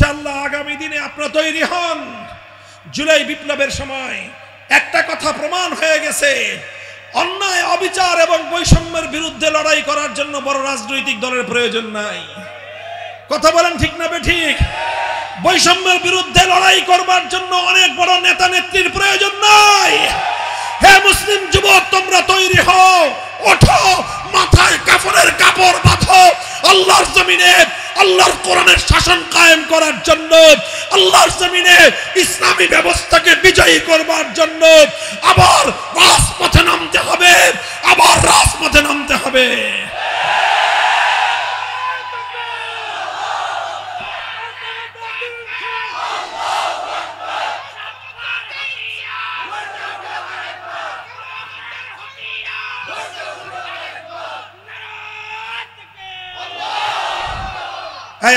ইনশাআল্লাহ আগামী দিনে আপনারা তৈরি হন। জুলাই বিপ্লবের সময় একটা কথা প্রমাণ হয়ে গেছে, অন্যায় অবিচার এবং বৈষম্যের বিরুদ্ধে লড়াই করার জন্য বড় রাজনৈতিক দলের প্রয়োজন নাই। কথা বলেন ঠিক না বেঠিক? বৈষম্যের বিরুদ্ধে লড়াই করবার জন্য অনেক বড় নেতা নেত্রীর প্রয়োজন নাই। হে মুসলিম যুবক, তোমরা তৈরি হও, ওঠো, মাথায় কাফনের কাপড় বাঁধো, আল্লাহর জমিনে আল্লাহর কোরআনের শাসন কায়েম করার জন্য, আল্লাহর জমিনে ইসলামী ব্যবস্থাকে বিজয়ী করবার জন্য আবার রাজপথে নামতে হবে, আবার রাজপথে নামতে হবে।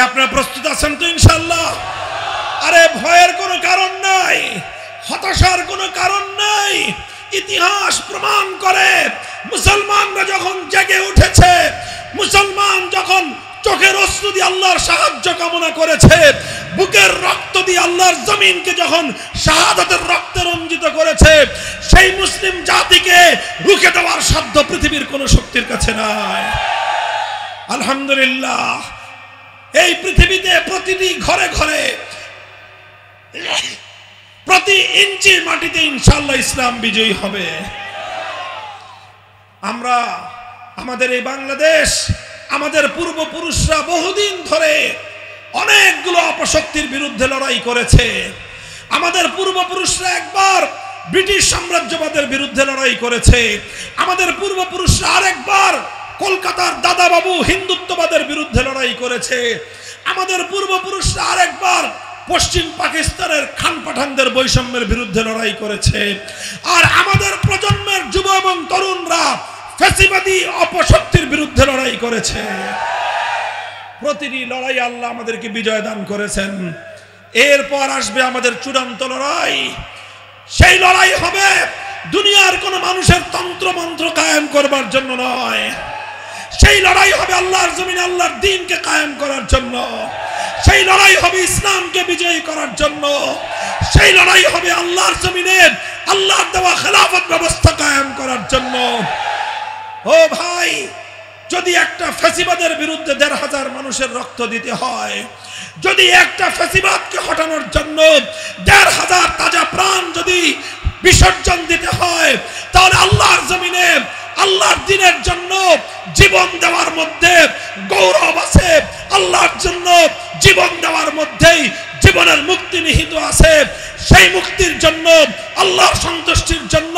আপনারা প্রস্তুত আছেন তো ইনশাআল্লাহ? আরে ভয়ের কোনো কারণ নাই, হতাশার কোনো কারণ নাই। ইতিহাস প্রমাণ করে মুসলমানরা যখন জেগে উঠেছে, মুসলমান যখন চোখের অশ্রু দিয়ে আল্লাহর সাহায্য কামনা করেছে, বুকের রক্ত দিয়ে আল্লাহর জমিনকে যখন শাহাদাতের রক্তে রঞ্জিত করেছে, সেই মুসলিম জাতিকে রুখে দেওয়ার সাধ্য পৃথিবীর কোনো শক্তির কাছে নাই। আলহামদুলিল্লাহ, এই পৃথিবীতে প্রতিটি ঘরে ঘরে প্রতি ইঞ্চি মাটিতে ইনশাআল্লাহ ইসলাম বিজয়ী হবে। আমরা আমাদের এই বাংলাদেশ, আমাদের পূর্বপুরুষরা বহুদিন ধরে অনেকগুলো অপশক্তির বিরুদ্ধে লড়াই করেছে। আমাদের পূর্বপুরুষরা একবার ব্রিটিশ সাম্রাজ্যবাদের বিরুদ্ধে লড়াই করেছে, আমাদের পূর্বপুরুষরা আরেকবার কলকাতার দাদাবাবু হিন্দুত্ববাদের বিরুদ্ধে লড়াই করেছে, আমাদের পূর্বপুরুষরা আরেকবার পশ্চিম পাকিস্তানের খান পাঠানদের বৈষম্যের বিরুদ্ধে লড়াই করেছে। আর আমাদের প্রজন্মের যুব এবং তরুণরা ফ্যাসিবাদী অপশক্তির বিরুদ্ধে লড়াই করেছে। প্রতিটি লড়াই আল্লাহ আমাদেরকে বিজয় দান করেছেন। এরপর আসবে আমাদের চূড়ান্ত লড়াই। সেই লড়াই হবে দুনিয়ার কোন মানুষের তন্ত্র মন্ত্র কায়েম করবার জন্য নয়, সেই লড়াই হবে আল্লাহর জমিনে আল্লাহর দ্বীনকে কায়েম করার জন্য, সেই লড়াই হবে ইসলামকে বিজয়ী করার জন্য, সেই লড়াই হবে আল্লাহর জমিনে আল্লাহর দেওয়া খেলাফত ব্যবস্থা কায়েম করার জন্য। ও ভাই, যদি একটা ফ্যাসিবাদের বিরুদ্ধে ১৫০০ মানুষের রক্ত দিতে হয়, যদি একটা ফ্যাসিবাদকে হটানোর জন্য ১৫০০ তাজা প্রাণ যদি বিসর্জন দিতে হয়, তাহলে আল্লাহর জমিনে আল্লাহর দ্বীনের জন্য জীবন দেওয়ার মধ্যে গৌরব আছে, আল্লাহর জন্য জীবন দেওয়ার মধ্যেই জীবনের মুক্তি নিহিত আছে। সেই মুক্তির জন্য, আল্লাহর সন্তুষ্টির জন্য,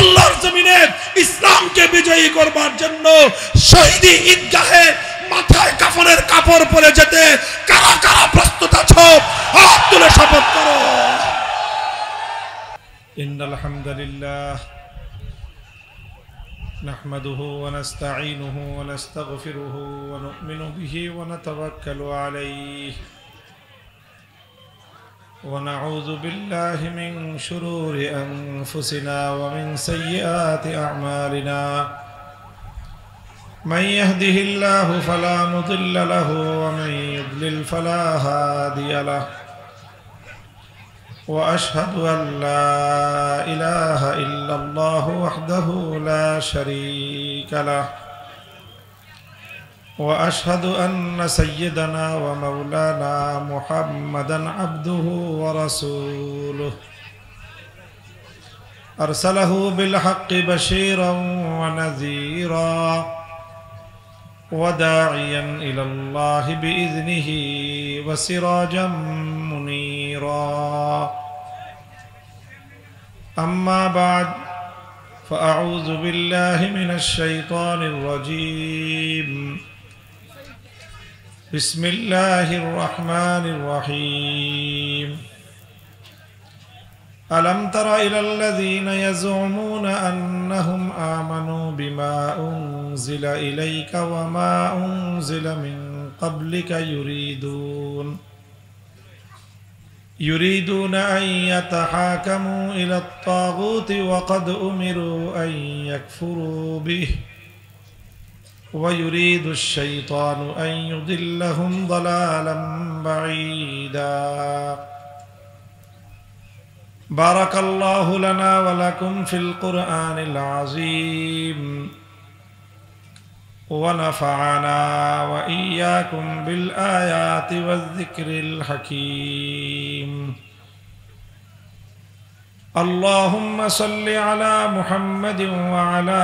আল্লাহর জমিনে ইসলামকে বিজয়ী করবার জন্য শহীদি ঈদগাহে মাথায় কাফনের কাপড় পরে যেতে কারা কারা প্রস্তুত আছো? হাত তুলে শপথ করো। ইন্নাল হামদুলিল্লাহ نحمده ونستعينه ونستغفره ونؤمن به ونتوكل عليه ونعوذ بالله من شرور أنفسنا ومن سيئات أعمالنا من يهده الله فلا مضل له ومن يضلل فلا هادي له وأشهد أن لا إله إلا الله وحده لا شريك له وأشهد أن سيدنا ومولانا محمدا عبده ورسوله أرسله بالحق بشيرا ونذيرا وداعيا إلى الله بإذنه وسراجا منيرا أما بعد فأعوذ بالله من الشيطان الرجيم بسم الله الرحمن الرحيم ألم تر إلى الذين يزعمون أنهم آمنوا بما أنزل إليك وما أنزل من قبلك يريدون أن يتحاكموا إلى الطاغوت وقد أمروا أن يكفروا به ويريد الشيطان أن يضلهم ضلالا بعيدا. بارك الله لنا ولكم في القرآن العظيم ونفعنا وإياكم بالآيات والذكر الحكيم. اللهم صل على محمد وعلى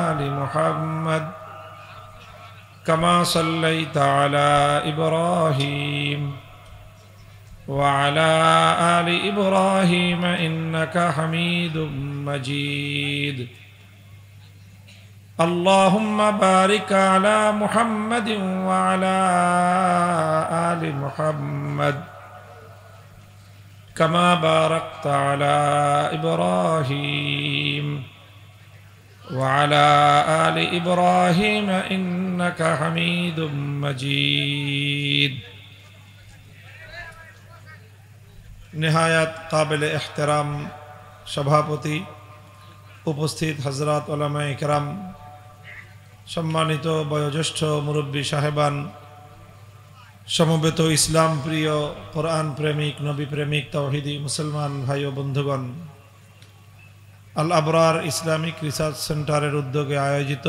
آل محمد كما صليت على إبراهيم وعلى آل إبراهيم إنك حميد مجيد. اللهم بارك على محمد وعلى آل محمد كما باركت على إبراهيم وعلى آل إبراهيم إنك حميد مجيد. निहायत काबिल एहतराम सभापति, उपस्थित हजरत उलमाए किराम, सम्मानित बयोज्येष्ठ मुरब्बी साहेबान, समवेत इस्लाम प्रिय कुरान प्रेमिक नबी प्रेमिक तौहिदी मुसलमान भाई ओ बंधुगण, अल अबरार इस्लामिक रिसार्च सेंटारेर उद्योगे आयोजित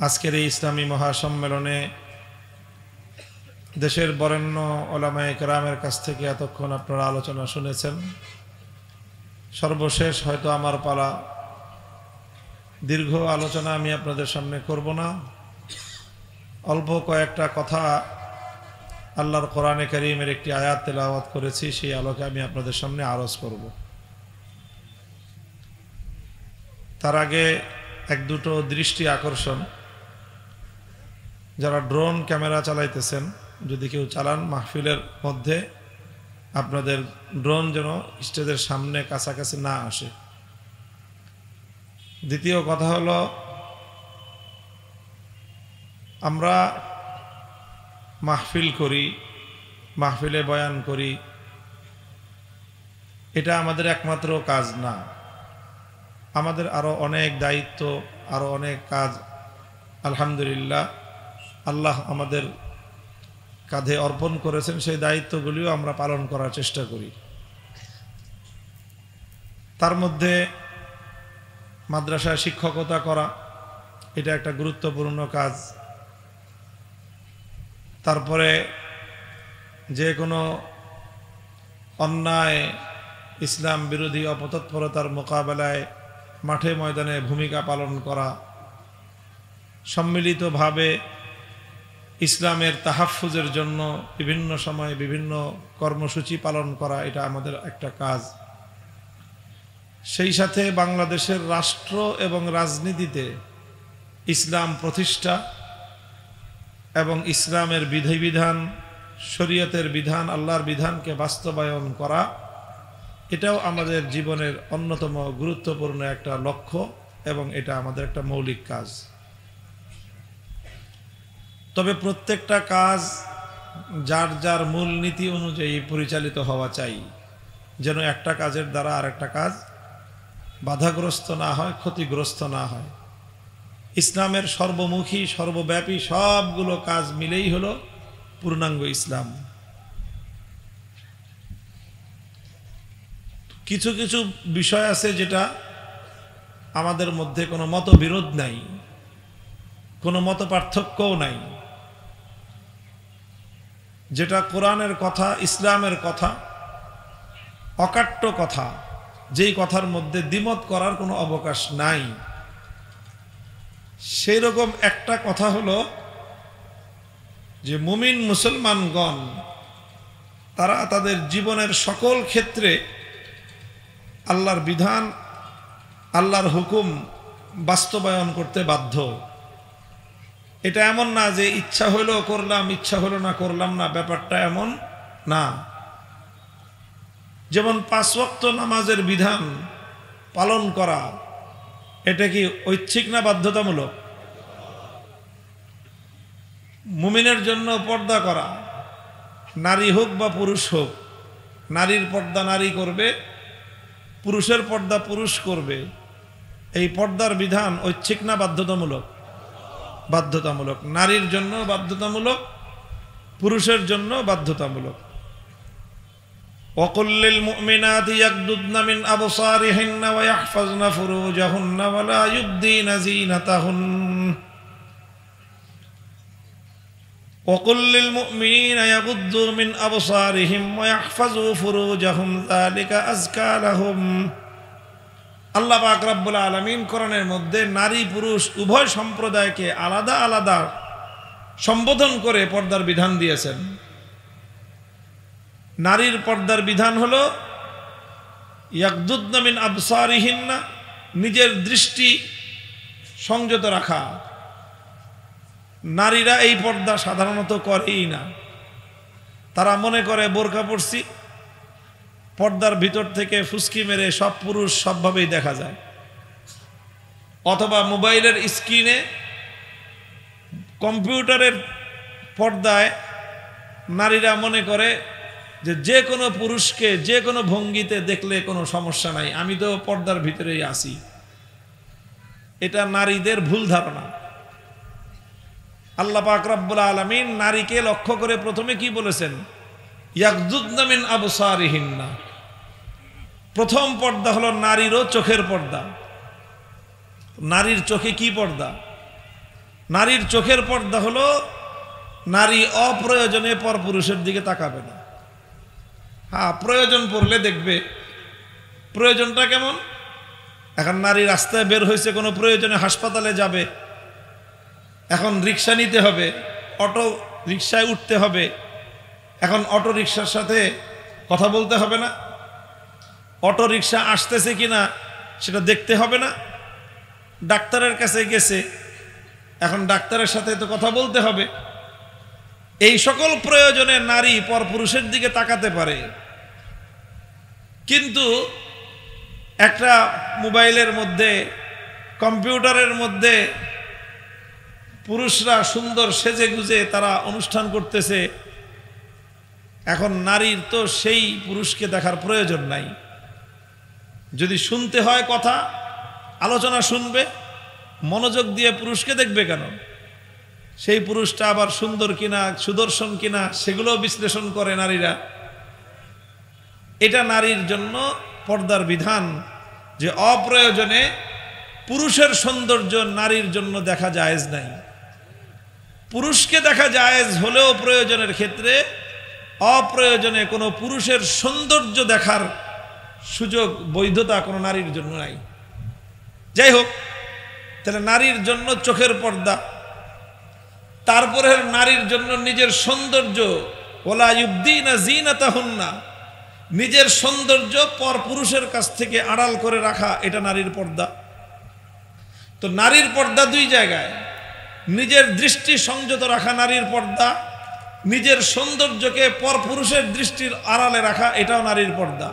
आजकेर এই इस्लामी महासम्मेलने देशेर बरेण्य उलामाए केरामेर काछ थेके एतक्षण आपनारा आलोचना शुनेछेन। सर्वशेष हयतो आमार पाला, दीर्घ आलोचना आमि आपनादेर सामने करब ना। अल्प कयेकटा कथा आल्लाहर कुराने कारीमेर एकटी आयात तेलाওয়াত करेছি, সেই আলোকে আমি আপনাদের সামনে আরজ করব। তার আগে এক দুটো দৃষ্টি আকর্ষণ। যারা ড্রোন ক্যামেরা চালাইতেছেন, যদি কেউ চালান মাহফিলের মধ্যে, আপনাদের ড্রোন যেন স্টেজের সামনে কাছাকাছি না আসে। দ্বিতীয় কথা হলো, আমরা মাহফিল করি, মাহফিলে বয়ান করি, এটা আমাদের একমাত্র কাজ না। আমাদের আরো অনেক দায়িত্ব, আরো অনেক কাজ আলহামদুলিল্লাহ আল্লাহ আমাদের কাঁধে অর্পণ করেছেন। সেই দায়িত্বগুলিও আমরা পালন করার চেষ্টা করি। তার মধ্যে মাদ্রাসায় শিক্ষকতা করা, এটা একটা গুরুত্বপূর্ণ কাজ। তারপরে যে কোনো অন্যায় ইসলাম বিরোধী অপতৎপরতার মোকাবেলায় মাঠে ময়দানে ভূমিকা পালন করা, সম্মিলিতভাবে ইসলামের তাহাফুজের জন্য বিভিন্ন সময়ে বিভিন্ন কর্মসূচি পালন করা, এটা আমাদের একটা কাজ। সেই সাথে বাংলাদেশের রাষ্ট্র এবং রাজনীতিতে ইসলাম প্রতিষ্ঠা এবং ইসলামের বিধিবিধান, শরীয়তের বিধান, আল্লাহর বিধানকে বাস্তবায়ন করা, এটাও আমাদের জীবনের অন্যতম গুরুত্বপূর্ণ একটা লক্ষ্য এবং এটা আমাদের একটা মৌলিক কাজ। তবে প্রত্যেকটা কাজ যার যার মূল নীতি অনুযায়ী পরিচালিত হওয়া চাই, যেন একটা কাজের দ্বারা আরেকটা কাজ বাধাগ্রস্ত না হয়, ক্ষতিগ্রস্ত না হয়। ইসলামের সর্বমুখী সর্বব্যাপী সবগুলো কাজ মিলেই হলো পূর্ণাঙ্গ ইসলাম। কিছু কিছু বিষয় আছে যেটা আমাদের মধ্যে কোনো মতবিরোধ নাই, কোনো মত পার্থক্যও নাই, যেটা কোরআনের কথা, ইসলামের কথা, অকাট্য কথা, যেই কথার মধ্যে দ্বিমত করার কোনো অবকাশ নাই। সেই রকম একটা কথা হলো যে মুমিন মুসলমানগণ তারা তাদের জীবনের সকল ক্ষেত্রে আল্লাহর বিধান, আল্লাহর হুকুম বাস্তবায়ন করতে বাধ্য। এটা এমন না যে ইচ্ছা হলো করলাম, ইচ্ছা হলো না করলাম না, ব্যাপারটা এমন না। যেমন 5 ওয়াক্ত নামাজের বিধান পালন করা, এটা কি ঐচ্ছিক না বাধ্যতামূলক? মুমিনের জন্য পর্দা করা, নারী হোক বা পুরুষ হোক, নারীর পর্দা নারী করবে, পুরুষের পর্দা পুরুষ করবে, এই পর্দার বিধান ঐচ্ছিক না বাধ্যতামূলক? বাধ্যতামূলক। নারীর জন্য বাধ্যতামূলক, পুরুষের জন্য বাধ্যতামূলক। وَقُلْ لِلْمُؤْمِنَاتِ يَغْضُضْنَ مِنْ أَبْصَارِهِنَّ وَيَحْفَظْنَ فُرُوجَهُنَّ وَلَا يُبْدِينَ زِينَتَهُنَّ وَقُلْ لِلْمُؤْمِنِينَ يَغُضُّوا مِنْ أَبْصَارِهِمْ وَيَحْفَظُوا فُرُوجَهُمْ ذَلِكَ أَزْكَى لَهُمْ। আল্লাহ পাক রব্বুল আলামিন কোরআনের মধ্যে নারী পুরুষ উভয় সম্প্রদায়কে আলাদা আলাদা সম্বোধন করে পর্দার বিধান দিয়েছেন। নারীর পর্দার বিধান হলো ইয়াগদুদনা মিন আবসারিহিন্না, নিজের দৃষ্টি সংযত রাখা। নারীরা এই পর্দা সাধারণত করেই না। তারা মনে করে বোরকা পরছি, পর্দার ভিতর থেকে ফুসকি মেরে সব পুরুষ সবভাবেই দেখা যায়। অথবা মোবাইলের স্ক্রিনে, কম্পিউটারের পর্দায় নারীরা মনে করে যে কোনো পুরুষকে যে কোনো ভঙ্গিতে দেখলে কোনো সমস্যা নাই, আমি তো পর্দার ভিতরেই আছি। এটা নারীদের ভুল ধারণা। আল্লাহ পাক রব্বুল আলামিন নারীকে লক্ষ্য করে প্রথমে কি বলেছেন? ইয়াগদুদনা মিন আবসারিহিন্না। প্রথম পর্দা হলো নারীরও চোখের পর্দা। নারীর চোখে কি পর্দা? নারীর চোখের পর্দা হলো নারী অপ্রয়োজনে পরপুরুষের দিকে তাকাবে না। হ্যাঁ, প্রয়োজন পড়লে দেখবে। প্রয়োজনটা কেমন? এখন নারী রাস্তায় বের হয়েছে, কোনো প্রয়োজনে হাসপাতালে যাবে, এখন রিক্সা নিতে হবে, অটো রিক্সায় উঠতে হবে। এখন অটো রিক্সার সাথে কথা বলতে হবে না? অটো রিক্সা আসতেছে কিনা সেটা দেখতে হবে না? ডাক্তারের কাছে গেছে, এখন ডাক্তারের সাথে তো কথা বলতে হবে। এই সকল প্রয়োজনে নারী পরপুরুষের দিকে তাকাতে পারে, কিন্তু একটা মোবাইলের মধ্যে, কম্পিউটারের মধ্যে পুরুষরা সুন্দর সেজে গুজে তারা অনুষ্ঠান করতেছে। এখন নারীর তো সেই পুরুষকে দেখার প্রয়োজন নাই। যদি শুনতে হয় কথা, আলোচনা শুনবে, মনোযোগ দিয়ে পুরুষকে দেখবে কেন? সেই পুরুষটা আবার সুন্দর কিনা, সুদর্শন কিনা, সেগুলো বিশ্লেষণ করে নারীরা। এটা নারীর জন্য পর্দার বিধান, যে অপ্রয়োজনে পুরুষের সৌন্দর্য নারীর জন্য দেখা জায়েজ নাই। পুরুষকে দেখা জায়েজ হলেও প্রয়োজনের ক্ষেত্রে অপ্রয়োজনে কোনো পুরুষের সৌন্দর্য দেখার সুযোগ, বৈধতা কোনো নারীর জন্য নাই। যাই হোক, তাহলে নারীর জন্য চোখের পর্দা, তারপরে নারীর জন্য নিজের সৌন্দর্য, ওয়ালা ইউবদিনা যিনাতাহুন্না, নিজের সৌন্দর্য পর পুরুষের কাছ থেকে আড়াল করে রাখা, এটা নারীর পর্দা। তো নারীর পর্দা দুই জায়গায়। নিজের দৃষ্টি সংযত রাখা নারীর পর্দা, নিজের সৌন্দর্যকে পর পুরুষের দৃষ্টির আড়ালে রাখা, এটাও নারীর পর্দা।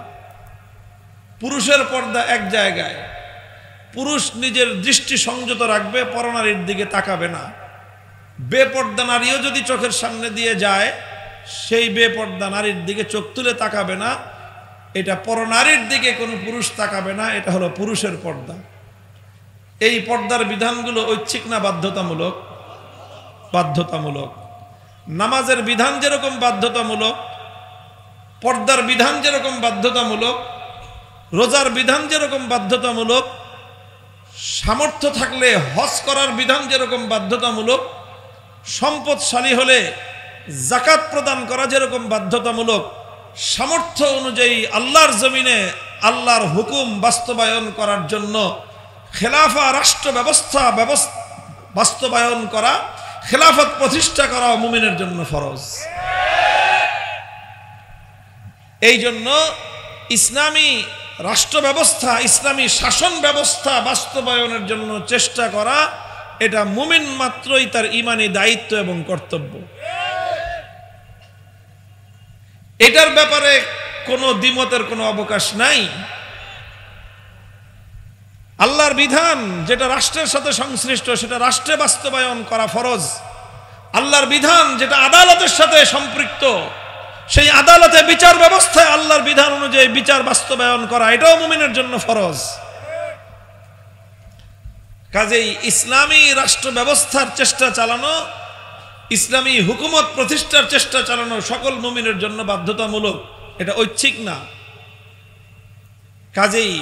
পুরুষের পর্দা এক জায়গায়, পুরুষ নিজের দৃষ্টি সংযত রাখবে, পরনারীর দিকে তাকাবে না। বেপর্দা নারীও যদি চোখের সামনে দিয়ে যায়, সেই বেপর্দা নারীর দিকে চোখ তুলে তাকাবে না। এটা পরনারীর দিকে কোনো পুরুষ তাকাবে না, এটা হলো পুরুষের পর্দা। এই পর্দার বিধানগুলো ঐচ্ছিক না বাধ্যতামূলক? বাধ্যতামূলক। নামাজের বিধান যেরকম বাধ্যতামূলক, পর্দার বিধান যেরকম বাধ্যতামূলক, রোজার বিধান যেরকম বাধ্যতামূলক, সামর্থ্য থাকলে হজ করার বিধান যেরকম বাধ্যতামূলক, সম্পদশালী হলে যাকাত প্রদান করা যেরকম বাধ্যতামূলক, সামর্থ্য অনুযায়ী আল্লাহর জমিনে আল্লাহর হুকুম বাস্তবায়ন করার জন্য খেলাফা রাষ্ট্র ব্যবস্থা বাস্তবায়ন করা, খেলাফত প্রতিষ্ঠা করা মুমিনের জন্য ফরজ। এই জন্য ইসলামী রাষ্ট্র ব্যবস্থা, ইসলামী শাসন ব্যবস্থা বাস্তবায়নের জন্য চেষ্টা করা, এটা মুমিন মাত্রই তার ঈমানী দায়িত্ব এবং কর্তব্য। এটার ব্যাপারে কোনো দ্বিমতের কোনো অবকাশ নাই। আল্লাহর বিধান যেটা রাষ্ট্রের সাথে সংশ্লিষ্ট, সেটা রাষ্ট্রে বাস্তবায়ন করা ফরজ। আল্লাহর বিধান যেটা আদালতের সাথে সম্পৃক্ত, সেই আদালতে বিচার ব্যবস্থায় আল্লাহর বিধান অনুযায়ী বিচার বাস্তবায়ন করা, এটাও মুমিনের জন্য ফরজ। কাজেই ইসলামী রাষ্ট্র ব্যবস্থার চেষ্টা চালানো, ইসলামী হুকুমত প্রতিষ্ঠার চেষ্টা চালানো সকল মুমিনের জন্য বাধ্যতামূলক, এটা ঐচ্ছিক না। কাজেই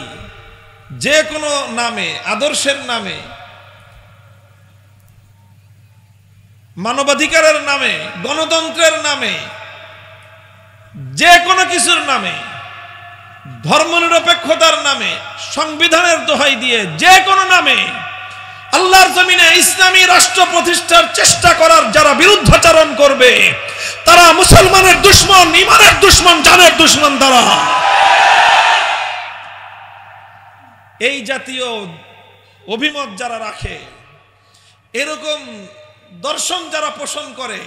যে কোনো নামে, আদর্শের নামে, মানবাধিকারের নামে, গণতন্ত্রের নামে, যে কোনো কিছুর নামে, ধর্মনিরপেক্ষতার নামে, সংবিধানের দোহাই দিয়ে যে কোনো নামে আল্লাহর জমিনে ইসলামী রাষ্ট্র প্রতিষ্ঠার চেষ্টা করার যারা বিরুদ্ধাচরণ করবে, তারা মুসলমানের দুশমন, ঈমানের দুশমন, জানের দুশমন। তারা এই জাতীয় অভিমত যারা রাখে, এরকম দর্শন যারা পোষণ করে,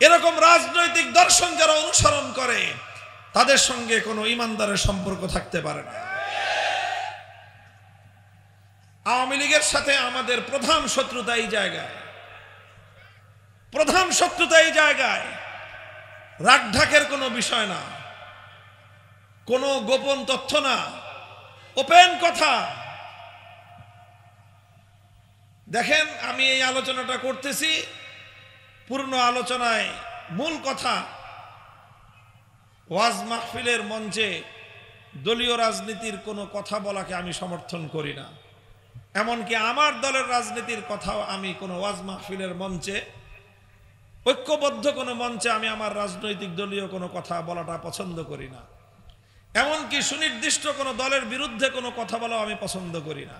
এরকম রাজনৈতিক দর্শন যারা অনুসরণ করে, তাদের সঙ্গে কোনো ঈমানদারের সম্পর্ক থাকতে পারে না। আওয়ামী লীগের সাথে আমাদের প্রধান শত্রুতা এই জায়গায়, প্রধান শত্রুতা এই জায়গায়। রাগঢাকের কোনো বিষয় না, কোনো গোপন তথ্য না, ওপেন কথা। দেখেন, আমি এই আলোচনাটা করতেছি, পূর্ণ আলোচনায় মূল কথা, ওয়াজ মাহফিলের মঞ্চে দলীয় রাজনীতির কোনো কথা বলাকে আমি সমর্থন করি না। এমনকি আমার দলের রাজনীতির কথাও আমি কোনো ওয়াজ মাহফিলের মঞ্চে, ঐক্যবদ্ধ কোনো মঞ্চে আমি আমার রাজনৈতিক দলীয় কোনো কথা বলাটা পছন্দ করি না। এমনকি সুনির্দিষ্ট কোনো দলের বিরুদ্ধে কোনো কথা বলাও আমি পছন্দ করি না।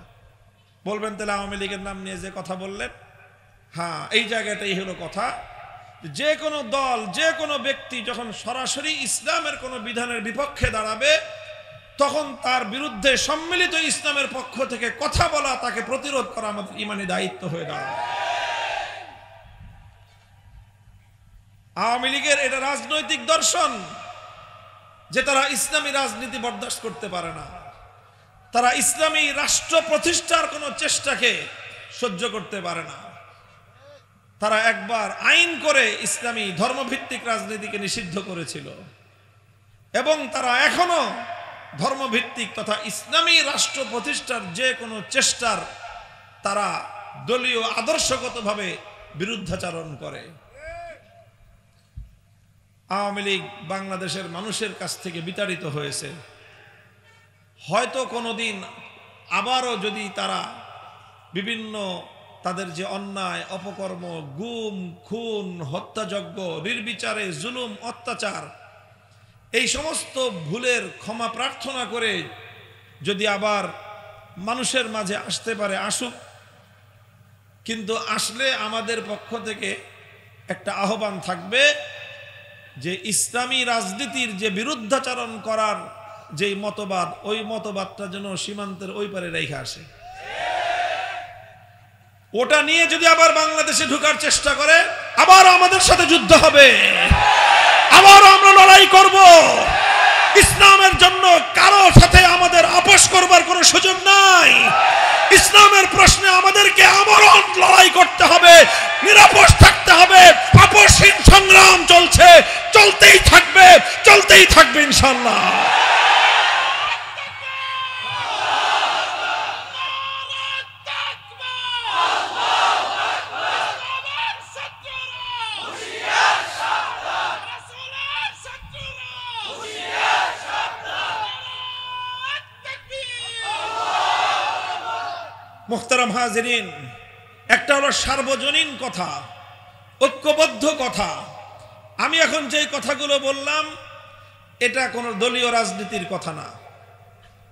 বলবেন তাহলে আওয়ামী লীগের নাম নিয়ে যে কথা বললেন, হ্যাঁ, এই জায়গাটাই হলো কথা। যে কোনো দল, যে কোনো ব্যক্তি যখন সরাসরি ইসলামের কোনো বিধানের বিপক্ষে দাঁড়াবে, তখন তার বিরুদ্ধে সম্মিলিত ইসলামের পক্ষ থেকে কথা বলা, তাকে প্রতিরোধ করা আমাদের ঈমানি দায়িত্ব হয়ে দাঁড়াবে। আওয়ামী লীগের এটা রাজনৈতিক দর্শন যে তারা ইসলামী রাজনীতি বরদাস্ত করতে পারে না, তারা ইসলামী রাষ্ট্র প্রতিষ্ঠার কোনো চেষ্টাকে সহ্য করতে পারে না। তারা একবার আইন করে ইসলামী ধর্মভিত্তিক রাজনীতিকে নিষিদ্ধ করেছিল, এবং তারা এখনো ধর্মভিত্তিক তথা ইসলামী রাষ্ট্র প্রতিষ্ঠার যে কোনো চেষ্টার তারা দলীয় আদর্শগতভাবে বিরুদ্ধাচরণ করে। আওয়ামী লীগ বাংলাদেশের মানুষের কাছ থেকে বিতাড়িত হয়েছে। হয়তো কোনোদিন আবারও যদি তারা বিভিন্ন তাদের যে অন্যায়, অপকর্ম, গুম, খুন, হত্যাযজ্ঞ, নির্বিচারে জুলুম, অত্যাচার, এই সমস্ত ভুলের ক্ষমা প্রার্থনা করে যদি আবার মানুষের মাঝে আসতে পারে, আসুক। কিন্তু আসলে আমাদের পক্ষ থেকে একটা আহ্বান থাকবে যে ইসলামী রাজনীতির যে বিরুদ্ধাচরণ করার যে মতবাদ, ওই মতবাদটা যেন সীমান্তের ওই পারে রেখে আসে। ওটা নিয়ে যদি আবার বাংলাদেশে ঢোকার চেষ্টা করে, আবার আমাদের সাথে যুদ্ধ হবে, আবার আমরা লড়াই করব। ইসলামের জন্য কারো সাথে আমাদের আপোষ করবার কোনো সুযোগ নাই। ইসলামের প্রশ্নে আমাদেরকে আমরণ লড়াই করতে হবে, নিরাপদ থাকতে হবে। আপোষহীন সংগ্রাম চলছে, চলতেই থাকবে, চলতেই থাকবে ইনশাআল্লাহ। মুহতারাম হাজিরিন, একটা হলো সার্বজনীন কথা, ঐক্যবদ্ধ কথা। আমি এখন যে কথাগুলো বললাম, এটা কোনো দলীয় রাজনীতির কথা না,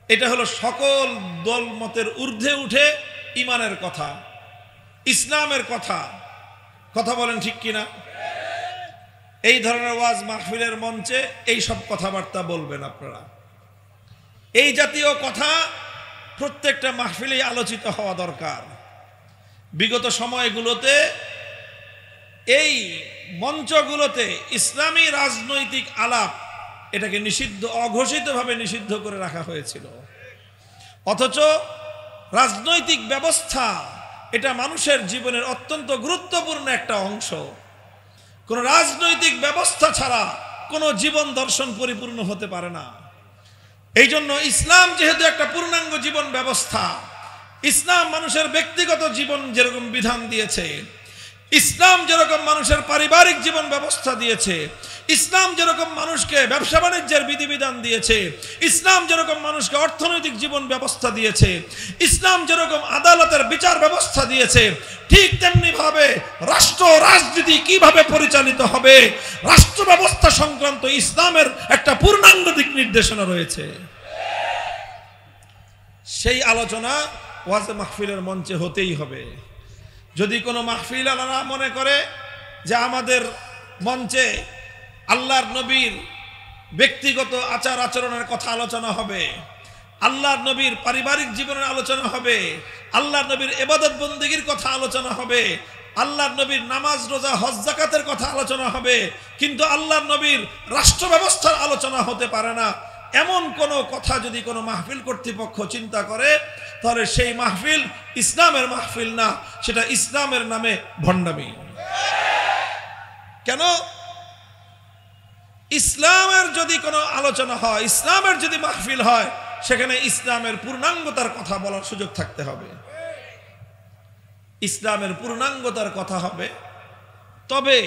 এটা হলো সকল দলমতের ঊর্ধ্বে উঠে ঈমানের কথা, ইসলামের কথা। কথা বলেন ঠিক কিনা? এই ধরনের ওয়াজ মাহফিলের মঞ্চে এই সব কথাবার্তা বলবেন আপনারা। এই জাতীয় কথা প্রত্যেকটা মাহফিলেই আলোচিত হওয়া দরকার। বিগত সময়গুলোতে এই মঞ্চগুলোতে ইসলামী রাজনৈতিক আলাপ, এটাকে নিষিদ্ধ, অঘোষিতভাবে নিষিদ্ধ করে রাখা হয়েছিল। অথচ রাজনৈতিক ব্যবস্থা এটা মানুষের জীবনের অত্যন্ত গুরুত্বপূর্ণ একটা অংশ। কোন রাজনৈতিক ব্যবস্থা ছাড়া কোনো জীবন দর্শন পরিপূর্ণ হতে পারে না। এই জন্য ইসলাম যেহেতু একটা পূর্ণাঙ্গ জীবন ব্যবস্থা, ইসলাম মানুষের ব্যক্তিগত জীবন যেরকম বিধান দিয়েছে, ইসলাম যেরকম মানুষের পারিবারিক জীবন ব্যবস্থা দিয়েছে, ইসলাম যেরকম মানুষকে ব্যবসা বাণিজ্যের বিধিবিধান দিয়েছে, ইসলাম যেরকম মানুষকে অর্থনৈতিক জীবন ব্যবস্থা দিয়েছে, ইসলাম যেরকম আদালতের বিচার ব্যবস্থা দিয়েছে, ঠিক তেমনি ভাবে রাষ্ট্র রাজনীতি কিভাবে পরিচালিত হবে, রাষ্ট্র ব্যবস্থা সংক্রান্ত ইসলামের একটা পূর্ণাঙ্গ দিক নির্দেশনা রয়েছে। সেই আলোচনা ওয়াজ মাহফিলের মঞ্চে হতেই হবে। যদি কোনো মাহফিল আলারা মনে করে যে আমাদের মঞ্চে আল্লাহর নবীর ব্যক্তিগত আচার আচরণের কথা আলোচনা হবে, আল্লাহর নবীর পারিবারিক জীবনের আলোচনা হবে, আল্লাহর নবীর ইবাদত বন্দেগীর কথা আলোচনা হবে, আল্লাহর নবীর নামাজ রোজা হজ যাকাতের কথা আলোচনা হবে, কিন্তু আল্লাহর নবীর রাষ্ট্র ব্যবস্থার আলোচনা হতে পারে না, এমন কোন কথা যদি কোনো মাহফিল কর্তৃপক্ষ চিন্তা করে, তাহলে সেই মাহফিল ইসলামের মাহফিল না, সেটা ইসলামের নামে ভণ্ডামি। কেন? ইসলামের যদি কোনো আলোচনা হয়, ইসলামের যদি মাহফিল হয়, সেখানে ইসলামের পূর্ণাঙ্গতার কথা বলার সুযোগ থাকতে হবে, ইসলামের পূর্ণাঙ্গতার কথা হবে। তবে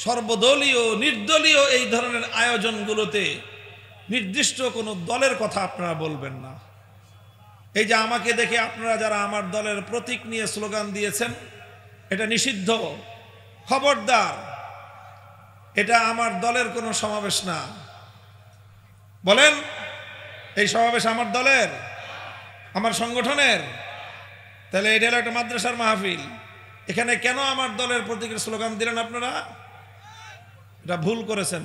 সর্বদলীয় নির্দলীয় এই ধরনের আয়োজনগুলোতে নির্দিষ্ট কোনো দলের কথা আপনারা বলবেন না। এই যে আমাকে দেখে আপনারা যারা আমার দলের প্রতীক নিয়ে স্লোগান দিয়েছেন, এটা নিষিদ্ধ, খবরদার, এটা আমার দলের কোনো সমাবেশ না। বলেন, এই সমাবেশ আমার দলের, আমার সংগঠনের? তাহলে এটা হলো একটা মাদ্রাসার মাহফিল, এখানে কেন আমার দলের প্রতীকের স্লোগান দিলেন আপনারা? এটা ভুল করেছেন।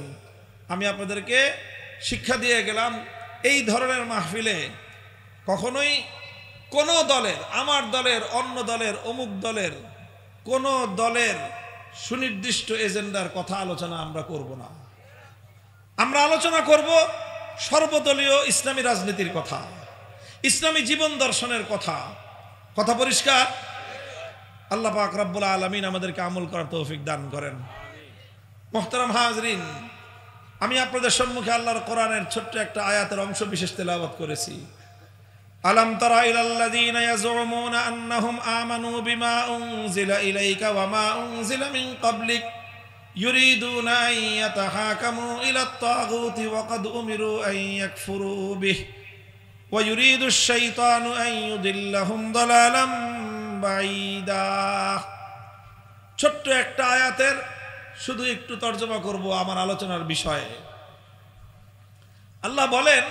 আমি আপনাদেরকে শিক্ষা দিয়ে গেলাম, এই ধরনের মাহফিলে কখনোই কোনো দলের, আমার দলের, অন্য দলের, অমুক দলের, কোনো দলের সুনির্দিষ্ট এজেন্ডার কথা আলোচনা আমরা করব না। আমরা আলোচনা করব সর্বদলীয় ইসলামী রাজনীতির কথা, ইসলামী জীবন দর্শনের কথা। কথা পরিষ্কার? আল্লাহ পাক রব্বুল আলামিন আমাদেরকে আমল করার তৌফিক দান করেন। মুহতারাম হাজরিন, আমি আপনাদের সম্মুখে আল্লাহর কোরআনের ছোট্ট একটা আয়াতের অংশ বিশেষ তেলাওয়াত করেছি। আলাম তারা ইলাল্লাযীনা ইয়াজউমুনা আন্নাহুম আমানু বিমা উনজিলা ইলাইকা ওয়া মা উনজিলা মিন ক্বাবলিক ইউরিদুনা আন ইয়াতাহাকামু ইলাত তাগুতি ওয়া ক্বাদ উমিরু আন ইয়াকফুরু বিহি ওয়া ইউরিদুশ শাইতানু আন ইউদিল্লাহুম দালালাম বাঈদা। ছোট্ট একটা আয়াতের শুধু একটু তর্জমা করব আমার আলোচনার বিষয়ে। আল্লাহ বলেন,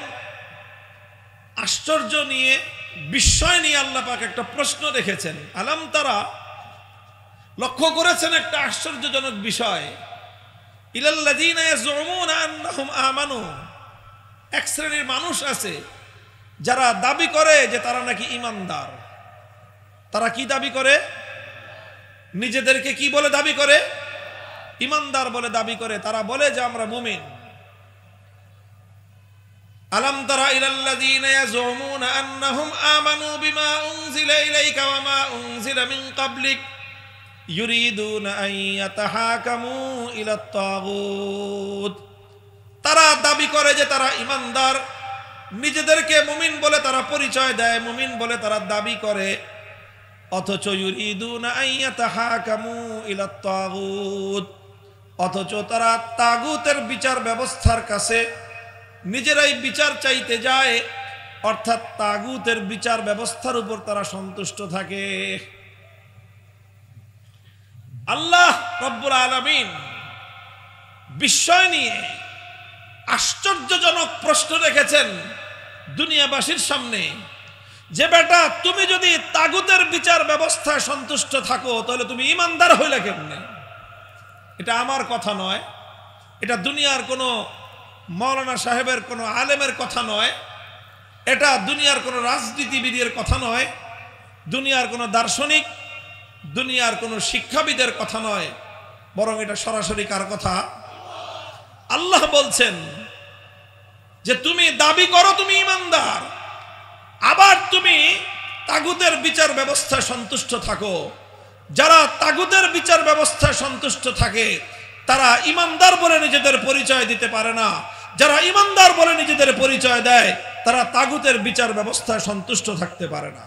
আশ্চর্য নিয়ে, বিস্ময় নিয়ে আল্লাহ পাক একটা প্রশ্ন রেখেছেন। আলাম তারা, লক্ষ্য করেছেন একটা আশ্চর্যজনক বিষয়। ইলাল্লাযীনা ইয়াজউমুনা আন্নাহুম আমানু, এক শ্রেণীর মানুষ আছে যারা দাবি করে যে তারা নাকি ঈমানদার। তারা কি দাবি করে? নিজেদেরকে কি বলে দাবি করে? ঈমানদার বলে দাবি করে। তারা বলে যে আমরা মুমিন। আলাম তারা ইলাল্লাযীনা ইয়াজউমুনা আন্নাহুম আমানু বিমা উনজিলা ইলাইকা ওয়া মা উনজিলা মিন ক্বাবলিক ইউরিদুনা আন ইয়াতাহাকামু ইলাত তাগুত। তারা দাবি করে যে তারা ঈমানদার, নিজেদেরকে মুমিন বলে তারা পরিচয় দেয়, মুমিন বলে তারা দাবি করে, অথচ ইউরিদুনা আন ইয়াতাহাকামু ইলাত তাগুত, অথচ তারা তাগুতের বিচার ব্যবস্থার কাছে নিজেরাই বিচার চাইতে যায়, অর্থাৎ তাগুতের বিচার ব্যবস্থার উপর তারা সন্তুষ্ট থাকে। আল্লাহ রব্বুল আলামিন বিস্ময় নিয়ে আশ্চর্যজনক প্রশ্ন রেখেছেন দুনিয়াবাসীর সামনে, যে বেটা তুমি যদি তাগুতের বিচার ব্যবস্থায় সন্তুষ্ট থাকো তাহলে তুমি ঈমানদার হইলে কেমনে? এটা আমার কথা নয়, এটা দুনিয়ার কোনো মৌলানা সাহেবের কোনো আলেমের কথা নয়, এটা দুনিয়ার কোনো রাজনীতিবিদের কথা নয়, দুনিয়ার কোনো দার্শনিক, দুনিয়ার কোনো শিক্ষাবিদের কথা নয়, বরং এটা সরাসরি কার কথা? আল্লাহ বলছেন যে তুমি দাবি করো তুমি ঈমানদার, আবার তুমি তাগুতের বিচার ব্যবস্থায় সন্তুষ্ট থাকো। যারা তাগুতের বিচার ব্যবস্থায় সন্তুষ্ট থাকে তারা ঈমানদার বলে নিজেদের পরিচয় দিতে পারে না। যারা ঈমানদার বলে নিজেদের পরিচয় দেয় তারা তাগুতের বিচার ব্যবস্থায় সন্তুষ্ট থাকতে পারে না।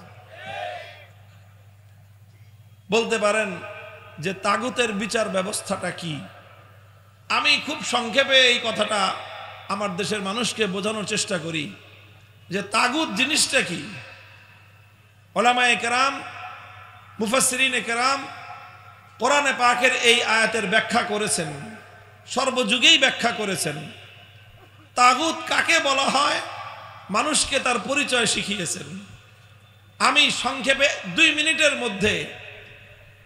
বলতে পারেন যে তাগুতের বিচার ব্যবস্থাটা কি। আমি খুব সংক্ষেপে এই কথাটা আমার দেশের মানুষকে বোঝানোর চেষ্টা করি যে তাগুত জিনিসটা কি। উলামায়ে কেরাম, মুফাসসিরিনে কেরাম কোরআনে পাকের এই আয়াতের ব্যাখ্যা করেছেন, সর্বযুগেই ব্যাখ্যা করেছেন। তাগুত কাকে বলা হয়, মানুষকে তার পরিচয় শিখিয়েছেন। আমি সংক্ষেপে 2 মিনিটের মধ্যে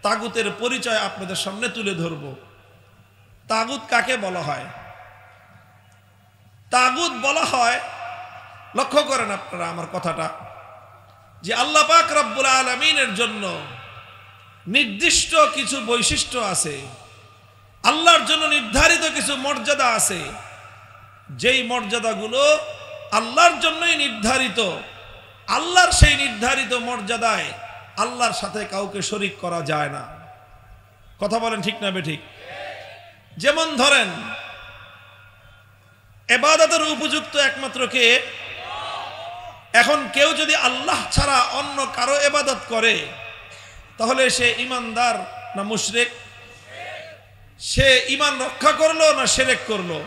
তাগুতের পরিচয় আপনাদের সামনে তুলে ধরব। তাগুত কাকে বলা হয়? তাগুত বলা হয়, লক্ষ্য করেন আপনারা আমার কথাটা, যে আল্লাহ পাক রব্বুল আলামিনের জন্য নির্দিষ্ট কিছু বৈশিষ্ট্য আছে, আল্লাহর জন্য নির্ধারিত কিছু মর্যাদা আছে, যেই মর্যাদাগুলো আল্লাহর জন্যই নির্ধারিত। আল্লাহর সেই নির্ধারিত মর্যাদায় আল্লাহর সাথে কাউকে শরীক করা যায় না। কথা বলেন ঠিক না বেঠিক? যেমন ধরেন, ইবাদতের উপযুক্ত একমাত্র কে? এখন কেউ যদি আল্লাহ ছাড়া অন্য কারো ইবাদত করে তাহলে সে ঈমানদার না মুশরিক? সে ঈমান রক্ষা করলো না শিরক করলো?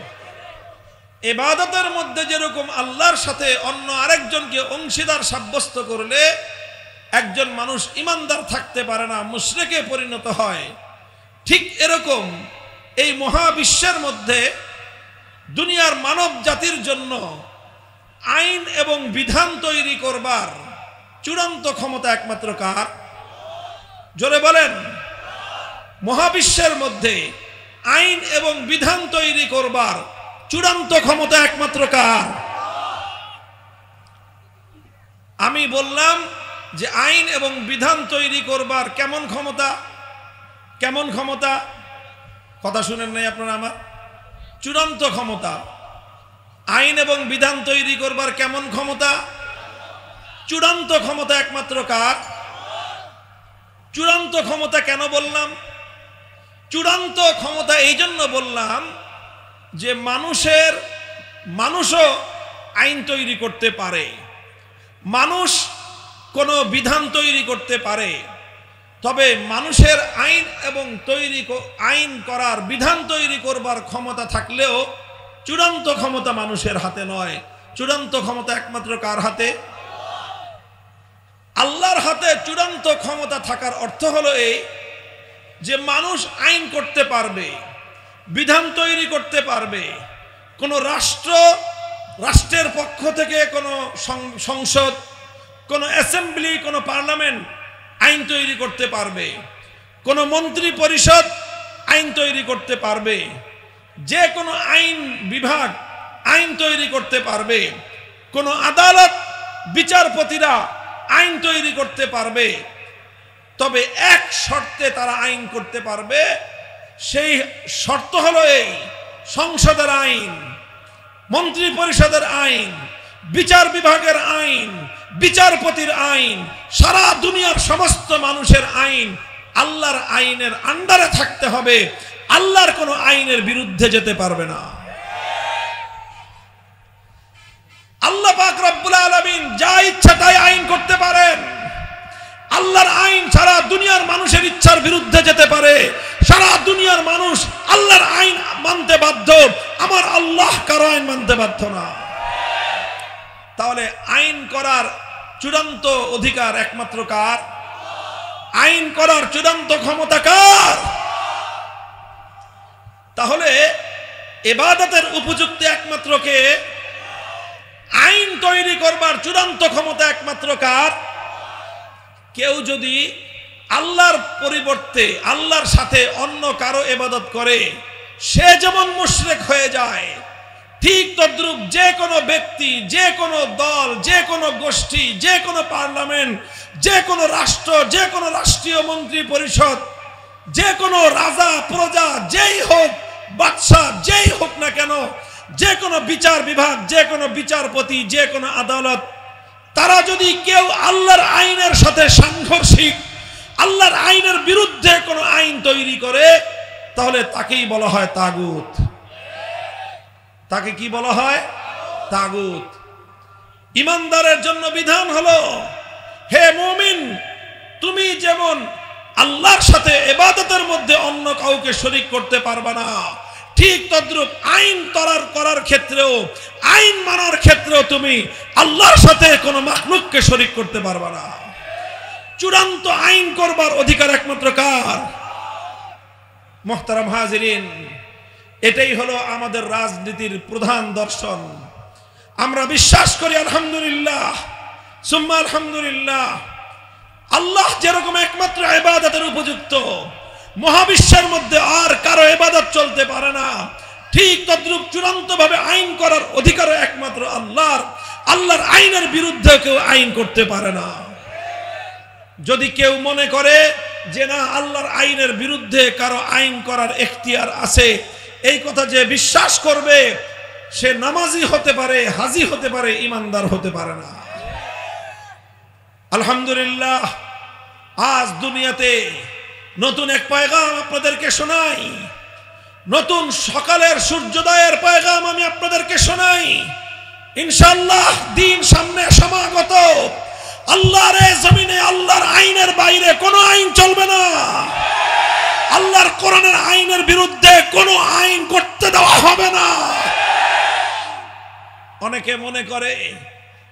ইবাদতের মধ্যে যেরকম আল্লাহর সাথে অন্য আরেকজনকে অংশীদার সাব্যস্ত করলে একজন মানুষ ঈমানদার থাকতে পারে না, মুশরিকে পরিণত হয়, ঠিক এরকম এই মহাবিশ্বের মধ্যে দুনিয়ার মানব জাতির জন্য আইন এবং বিধান তৈরি করবার চূড়ান্ত ক্ষমতা একমাত্র কার? জোরে বলেন। মহাবিশ্বের মধ্যে আইন এবং বিধান তৈরি করবার চূড়ান্ত ক্ষমতা একমাত্র কার? আমি বললাম যে আইন এবং বিধান তৈরি করবার কেমন ক্ষমতা? কেমন ক্ষমতা? কথা শুনেন নাই আপনারা আমার? চূড়ান্ত ক্ষমতা। আইন এবং বিধান তৈরি করবার কেমন ক্ষমতা? চূড়ান্ত ক্ষমতা একমাত্র কার? চূড়ান্ত ক্ষমতা কেন বললাম? চূড়ান্ত ক্ষমতা এই জন্য বললাম যে মানুষও আইন তৈরি করতে পারে, মানুষ কোনো বিধান তৈরি করতে পারে, তবে মানুষের আইন এবং আইন করার বিধান তৈরি করবার ক্ষমতা থাকলেও চূড়ান্ত ক্ষমতা মানুষের হাতে নয়। চূড়ান্ত ক্ষমতা একমাত্র কার হাতে? আল্লাহর হাতে চূড়ান্ত ক্ষমতা থাকার অর্থ হলো এই যে মানুষ আইন করতে পারবে, বিধান তৈরি করতে পারবে। কোন রাষ্ট্রের পক্ষ থেকে কোনো সংসদ, কোনো অ্যাসেম্বলি, কোনো পার্লামেন্ট আইন তৈরি করতে পারবে, কোনো মন্ত্রী পরিষদ আইন তৈরি করতে পারবে, যে কোনো আইন বিভাগ আইন তৈরি করতে পারবে, কোনো আদালত বিচারপতিরা আইন তৈরি করতে পারবে। তবে এক শর্তে তারা আইন করতে পারবে, সেই শর্ত হলো এই: সংসদের আইন, মন্ত্রী পরিষদের আইন, বিচার বিভাগের আইন, বিচারপতির আইন, সারা দুনিয়ার সমস্ত মানুষের আইন আল্লাহর আইনের আন্ডারে থাকতে হবে। আল্লাহর কোনো আইনের বিরুদ্ধে যেতে পারবে না। আল্লাহ পাক রব্বুল আলামিন যা ইচ্ছা তাই আইন করতে পারেন। আল্লাহর আইন সারা দুনিয়ার মানুষের ইচ্ছার বিরুদ্ধে যেতে পারে। সারা দুনিয়ার মানুষ আল্লাহর আইন মানতে বাধ্য, আমার আল্লাহ কারো আইন মানতে বাধ্য না। তাহলে আইন করার চূড়ান্ত অধিকার একমাত্র কার? আইন করার চূড়ান্ত ক্ষমতা কার? তাহলে ইবাদতের উপযুক্ত একমাত্র কে? আইন তৈরি করবার চূড়ান্ত ক্ষমতা একমাত্র কার? কেউ যদি আল্লাহর পরিবর্তে আল্লাহর সাথে অন্য কারো ইবাদত করে সে যেমন মুশরিক হয়ে যায়, ঠিক তদ্রূপ যে কোনো ব্যক্তি, যে কোনো দল, যে কোনো গোষ্ঠী, যে কোনো পার্লামেন্ট, যে কোনো রাষ্ট্র, যে কোনো রাষ্ট্রীয় মন্ত্রী পরিষদ, যে কোনো রাজা প্রজা, যেই হোক বাদশাহ, যেই হোক না কেন, যে কোনো বিচার বিভাগ, যে কোনো বিচারপতি, যে কোনো আদালত, তারা যদি কেউ আল্লাহর আইনের সাথে সাংঘর্ষিক, আল্লাহর আইনের বিরুদ্ধে কোনো আইন তৈরি করে, তাহলে তাকেই বলা হয় তাগুত। তাকে কি বলা হয়? তাগুত। ইমানদারের জন্য বিধান হলো, হে মুমিন, তুমি যেমন আল্লাহর সাথে ইবাদতের মধ্যে অন্য কাউকে শরীক করতে পারবে না। ঠিক তদ্রূপ আইন করার ক্ষেত্রেও, আইন মানার ক্ষেত্রেও তুমি আল্লাহর সাথে কোনো মাখলুককে শরীক করতে পারবে না। চূড়ান্ত আইন করবার অধিকার একমাত্র কার? মুহতারাম হাজিরিন, এটাই হলো আমাদের রাজনীতির প্রধান দর্শন। আমরা বিশ্বাস করি আলহামদুলিল্লাহ সুম্মা আলহামদুলিল্লাহ, আল্লাহ যেরকম একমাত্র ইবাদতের উপযুক্ত, মহাবিশ্বের মধ্যে আর কারো ইবাদত চলতে পারে না, ঠিক তদ্রূপ চূড়ান্ত ভাবে আইন করার অধিকার একমাত্র আল্লাহর। আল্লাহর আইনের বিরুদ্ধে কেউ আইন করতে পারে না। যদি কেউ মনে করে যে না, আল্লাহর আইনের বিরুদ্ধে কারো আইন করার এখতিয়ার আছে, এই কথা যে বিশ্বাস করবে, সে নামাজি হতে পারে, হাজি হতে পারে, ইমানদার হতে পারে না। আলহামদুলিল্লাহ, আজ দুনিয়াতে নতুন এক পয়গাম আপনাদেরকে শোনাই, নতুন সকালের সূর্যোদয়ের পয়গাম আমি আপনাদেরকে শোনাই। ইনশাআল্লাহ দিন সামনে সমাগত। আল্লাহর জমিনে আল্লাহর আইনের বাইরে কোনো আইন চলবে না। আল্লাহর কোরআনের আইনের বিরুদ্ধে কোনো আইন করতে দেওয়া হবে না। অনেকে মনে করে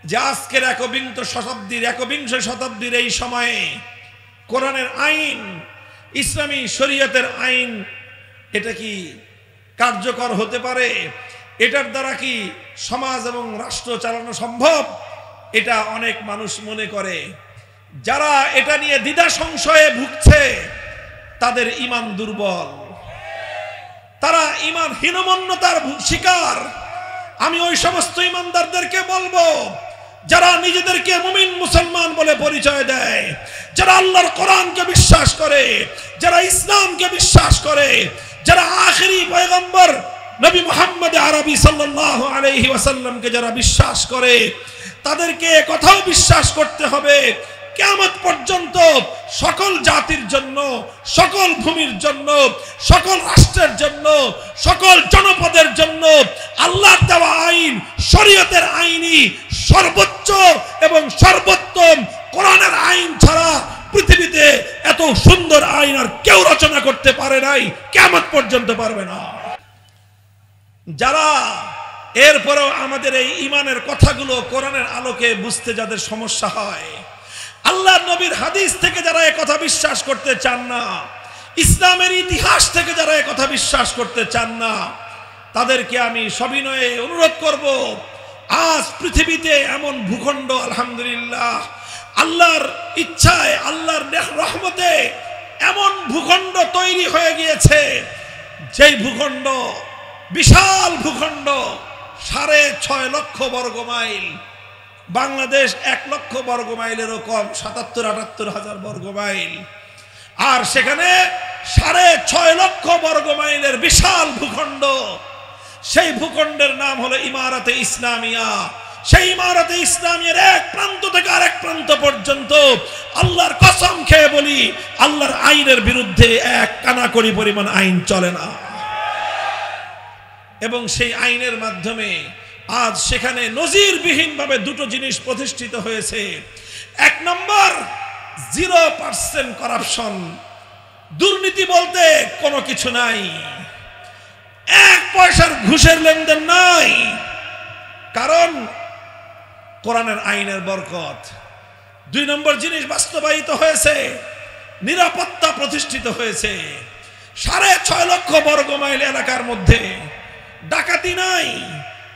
যে আজকের একবিংশ শতাব্দীর এই সময়ে কোরআনের আইন, ইসলামী শরীয়তের আইন, এটা কি কার্যকর হতে পারে? এটার দ্বারা কি সমাজ এবং রাষ্ট্র চালানো সম্ভব? এটা অনেক মানুষ মনে করে। যারা এটা নিয়ে দ্বিধা সংশয়ে ভুগছে, তাদের ঈমান দুর্বল, তারা ঈমান হীনমন্যতার শিকার। আমি ওই সমস্ত ঈমানদারদেরকে বলবো, যারা নিজেদেরকে মুমিন মুসলমান বলে পরিচয় দেয়, যারা আল্লাহর কোরআনকে বিশ্বাস করে, যারা ইসলামকে বিশ্বাস করে, যারা আখিরি পয়গম্বর নবী মুহাম্মদ আরবি সাল্লাল্লাহু আলাইহি ওয়াসাল্লামকে যারা বিশ্বাস করে, তাদেরকে কথাও বিশ্বাস করতে হবে কিয়ামত পর্যন্ত সকল জাতির জন্য, সকল ভূমির জন্য, সকল রাষ্ট্রের জন্য, সকল জনপদের জন্য আল্লাহর দেওয়া আইন, শরীয়তের আইনই সর্বোচ্চ এবং সর্বোত্তম। কোরআনের আইন ছাড়া পৃথিবীতে এত সুন্দর আইন আর কেউ রচনা করতে পারে নাই, কিয়ামত পর্যন্ত পারবে না। যারা এরপরেও আমাদের এই ঈমানের কথাগুলো কোরআনের আলোকে বুঝতে যাদের সমস্যা হয়, আল্লাহর নবীর হাদিস থেকে যারা এই কথা বিশ্বাস করতে চান না, ইসলামের ইতিহাস থেকে যারা এই কথা বিশ্বাস করতে চান না, তাদেরকে আমি সবিনয়ে অনুরোধ করব, আজ পৃথিবীতে এমন ভূখণ্ড, আলহামদুলিল্লাহ আল্লাহর ইচ্ছায়, আল্লাহর রহমতে এমন ভূখণ্ড তৈরি হয়ে গিয়েছে, যেই ভূখণ্ড বিশাল ভূখণ্ড, 6.5 লক্ষ বর্গ মাইল। বাংলাদেশ 1 লক্ষ বর্গ মাইলেরও কম, 77-78 হাজার বর্গ মাইল। আর সেখানে 6.5 লক্ষ বর্গ মাইলের বিশাল ভূখণ্ড। সেই ভূখণ্ডের নাম হলো ইমারতে ইসলামিয়া। সেই ইমারতে ইসলামিয়ার এক প্রান্ত থেকে আরেক প্রান্ত পর্যন্ত আল্লাহর কসম খেয়ে বলি, আল্লাহর আইনের বিরুদ্ধে এক কানাকড়ি পরিমাণ আইন চলে না। এবং সেই আইনের মাধ্যমে আজ সেখানে নজিরবিহীনভাবে দুটো জিনিস প্রতিষ্ঠিত হয়েছে। 1 নম্বর, 0% করাপশন, দুর্নীতি বলতে কোনো কিছু নাই, 1 পয়সার ঘুষের লেনদেন নাই, কারণ কোরআনের আইনের বরকত। 2 নম্বর জিনিস বাস্তবায়িত হয়েছে, নিরাপত্তা প্রতিষ্ঠিত হয়েছে। 6.5 লক্ষ বর্গ মাইল এলাকার মধ্যে ডাকাতি নাই,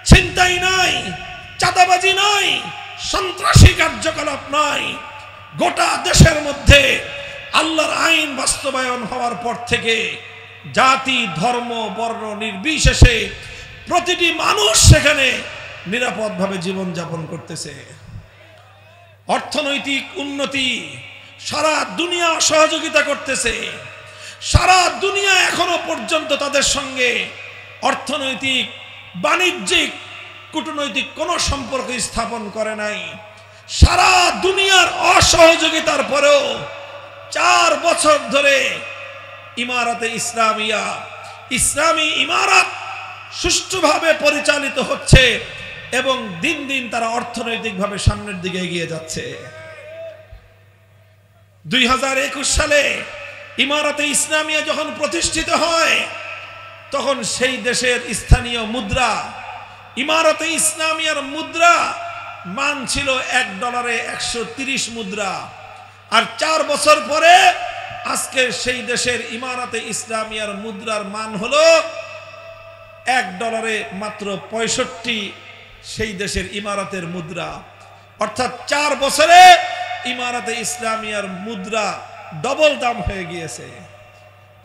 ছিনতাই নাই, চাঁদাবাজি নাই, সন্ত্রাসী কার্যকলাপ নাই। গোটা দেশের মধ্যে আল্লাহর আইন বাস্তবায়ন হওয়ার পর থেকে জাতি, ধর্ম, বর্ণ নির্বিশেষে প্রতিটি মানুষ সেখানে নিরাপদভাবে জীবনযাপন করতেছে। অর্থনৈতিক উন্নতি, সারা দুনিয়া সহযোগিতা করতেছে। সারা দুনিয়া এখনো পর্যন্ত তাদের সঙ্গে অর্থনৈতিক, বাণিজ্যিক, কূটনৈতিক কোনো সম্পর্ক স্থাপন করে নাই। সারা দুনিয়ার অসহযোগিতার পরেও 4 বছর ধরে ইমারতে ইসলামিয়া, ইসলামী ইমারত সুষ্ঠুভাবে পরিচালিত হচ্ছে এবং দিন দিন তারা অর্থনৈতিকভাবে সামনের দিকে এগিয়ে যাচ্ছে। 2021 সালে ইমারতে ইসলামিয়া যখন প্রতিষ্ঠিত হয় তখন সেই দেশের স্থানীয় মুদ্রা, ইমারতে ইসলামিয়ার মুদ্রা মান ছিল $1 130 মুদ্রা। আর 4 বছর পরে আজকে সেই দেশের ইমারতে ইসলামিয়ার মুদ্রার মান হলো $1 মাত্র 65 সেই দেশের ইমারতের মুদ্রা। অর্থাৎ 4 বছরে ইমারতে ইসলামিয়ার মুদ্রা ডবল দাম হয়ে গিয়েছে।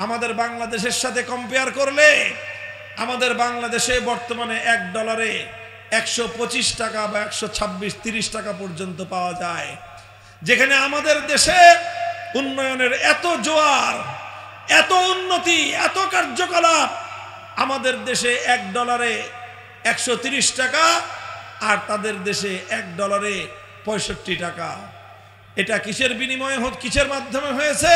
আমাদের বাংলাদেশের সাথে কম্পেয়ার করলে আমাদের বাংলাদেশে বর্তমানে $1 125 টাকা বা 126-30 টাকা পর্যন্ত পাওয়া যায়। যেখানে আমাদের দেশে উন্নয়নের এত জোয়ার, এত উন্নতি, এত কার্যকলাপ, আমাদের দেশে $1 130 টাকা আর তাদের দেশে $1 65 টাকা। এটা কিসের বিনিময়ে, কিসের মাধ্যমে হয়েছে?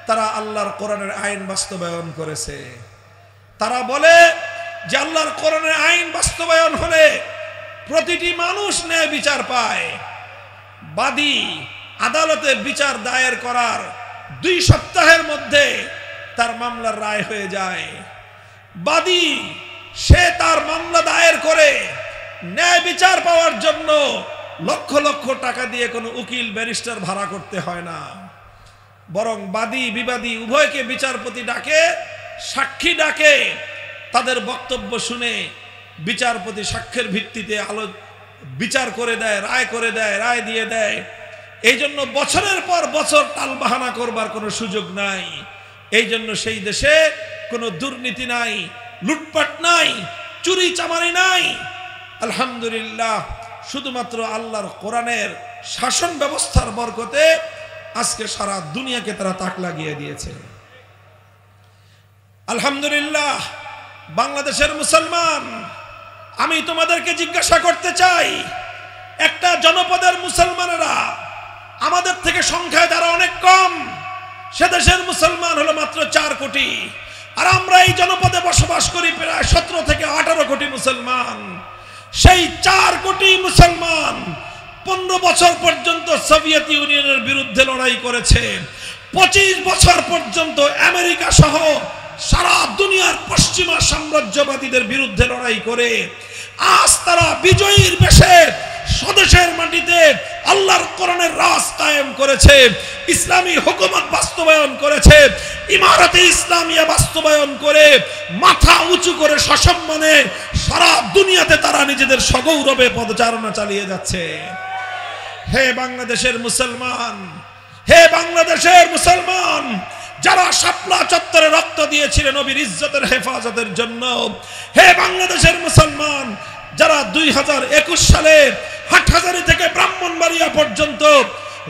তারা আল্লাহর কোরআনের আইন বাস্তবায়ন করেছে। তারা বলে যে আল্লাহর কোরআনের আইন বাস্তবায়ন হলে প্রতিটি মানুষ ন্যায় বিচার পায়। বাদী আদালতে বিচার দায়ের করার 2 সপ্তাহের মধ্যে তার মামলার রায় হয়ে যায়। বাদী সে তার মামলা দায়ের করে ন্যায় বিচার পাওয়ার জন্য লক্ষ লক্ষ টাকা দিয়ে কোনো উকিল ব্যারিস্টার ভাড়া করতে হয় না, বরং বাদী বিবাদী উভয়কে বিচারপতি ডাকে, সাক্ষী ডাকে, তাদের বক্তব্য শুনে বিচারপতি সাক্ষ্যের ভিত্তিতে বিচার করে দেয়, রায় করে দেয়, রায় দিয়ে দেয়। এই জন্য বছরের পর বছর টালবাহানা করবার কোনো সুযোগ নাই। এই জন্য সেই দেশে কোনো দুর্নীতি নাই, লুটপাট নাই, চুরি চামারি নাই। আলহামদুলিল্লাহ, শুধুমাত্র আল্লাহর কোরআনের শাসন ব্যবস্থার বরকতে আজকে সারা দুনিয়াকে তারা তাক লাগিয়ে দিয়েছে। আলহামদুলিল্লাহ। বাংলাদেশের মুসলমান, আমি তোমাদেরকে জিজ্ঞাসা করতে চাই, একটা জনপদের মুসলমানেরা আমাদের থেকে সংখ্যায় যারা অনেক কম, সে দেশের মুসলমান হলো মাত্র 4 কোটি, আর আমরা এই জনপদে বসবাস করি প্রায় 17 থেকে 18 কোটি মুসলমান। সেই 4 কোটি মুসলমান 15 বছর পর্যন্ত সোভিয়েত ইউনিয়নের বিরুদ্ধে লড়াই করেছে, 25 বছর পর্যন্ত আমেরিকা সহ সারা দুনিয়ার পশ্চিমা সাম্রাজ্যবাদীদের বিরুদ্ধে লড়াই করে আজ তারা বিজয়ীর বেশে স্বদেশের মাটিতে আল্লাহর কোরআনের রাজ কায়েম করেছে, ইসলামী হুকুমত বাস্তবায়ন করেছে, ইমারতে ইসলামিয়া বাস্তবায়ন করে মাথা উঁচু করে সসম্মানে সারা দুনিয়াতে তারা নিজেদের সগৌরবে পদচারণা চালিয়ে যাচ্ছে। হে বাংলাদেশের মুসলমান, হে বাংলাদেশের মুসলমান, যারা শাপলা চত্বরে রক্ত দিয়েছিলেন নবীর ইজ্জতের হেফাজতের জন্য, হে বাংলাদেশের মুসলমান, যারা 2021 সালে হাটহাজারী থেকে ব্রাহ্মণবাড়িয়া পর্যন্ত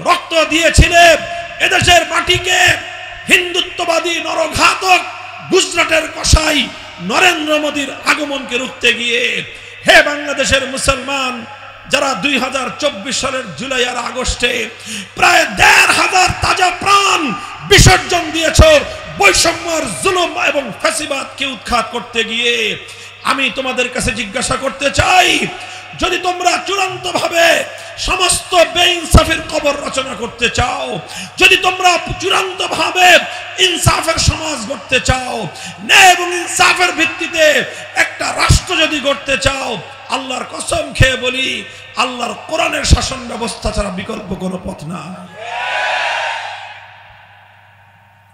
রক্ত দিয়েছিলেন এদেশের মাটিকে হিন্দুত্ববাদী নরঘাতক গুজরাটের কসাই নরেন্দ্র মোদীর আগমনকে রুখতে গিয়ে, হে বাংলাদেশের মুসলমান, যারা 2024 সালের জুলাই আর আগস্টে প্রায় 1,500 তাজা প্রাণ বিসর্জন দিয়েছ বৈষম্যের জুলুম এবং ফ্যাসিবাদকে উৎখাত করতে গিয়ে, আমি তোমাদের কাছে জিজ্ঞাসা করতে চাই, যদি তোমরা চূড়ান্তভাবে সমস্ত বেইনসাফের কবর রচনা করতে চাও, যদি তোমরা চূড়ান্তভাবে ইনসাফের সমাজ গড়তে চাও, ন্যায় এবং ইনসাফের ভিত্তিতে একটা রাষ্ট্র যদি গড়তে চাও, আল্লাহর কসম খেয়ে বলি, আল্লাহর কোরআনের শাসন ব্যবস্থা ছাড়া বিকল্প কোনো পথ না।